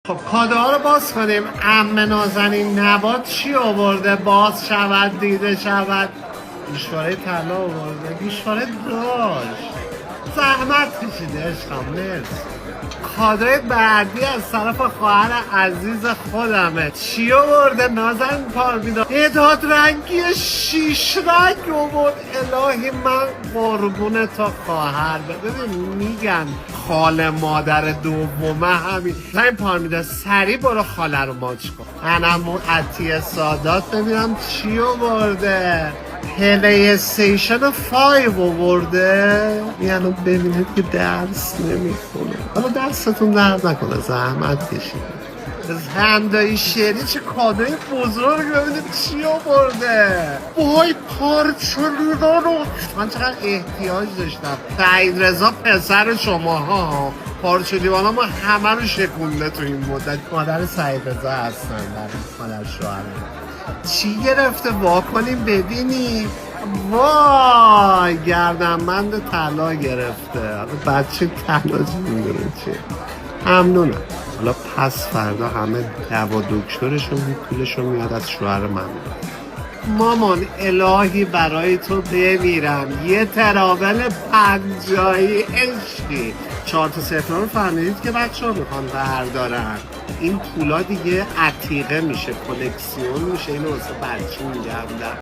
خب کادوها رو باز کنیم. عمه نازنین نبات چی آورده؟ باز شود دیده شود. گوشواره طلا آورده. گوشواره داشت. زحمت کشیده عشقم. مرسی. کادوی بعدی از طرف خواهر عزیز خودمه. چی آورده؟ نازنین پارمیدا اداد رنگی 6 رنگ آورد. الهی من قربون تا خواهر. ببین میگن خاله مادر دومه همین. زنین پارمیدا سریع برو خاله رو ماچ کن. انمو عطیه سادات ببینم چی آورده. پلی استیشن 5 آورده. یعنی ببینید که درس نمیخونه. حالا دستتون درد نکنه، زحمت کشید. زندایی شعری چه کادوی بزرگ. ببینید چی آورده. وای پارچه رو من چقدر احتیاج داشتم. سعید رضا پسر شماها پارچه لیوانا ما همه رو شکونده تو این مدت. مادر سعید رضا هستن. مادر شوهره. چی گرفته؟ واکنیم ببینیم. وای گردنبند طلا گرفته. بچه طلا چی میدونه چیه. ممنونم. حالا پس فردا همه دوا دکترشون پولشون میاد از شوهر من. مامان الهی برای تو بمیرم. یه تراول 50 عشقی. 4 تا صفر رو فهمیدید که بچه ها میخوان بردارن. این پولا دیگه عتیقه میشه، کلکسیون میشه. اینو واسه بچه میگردن.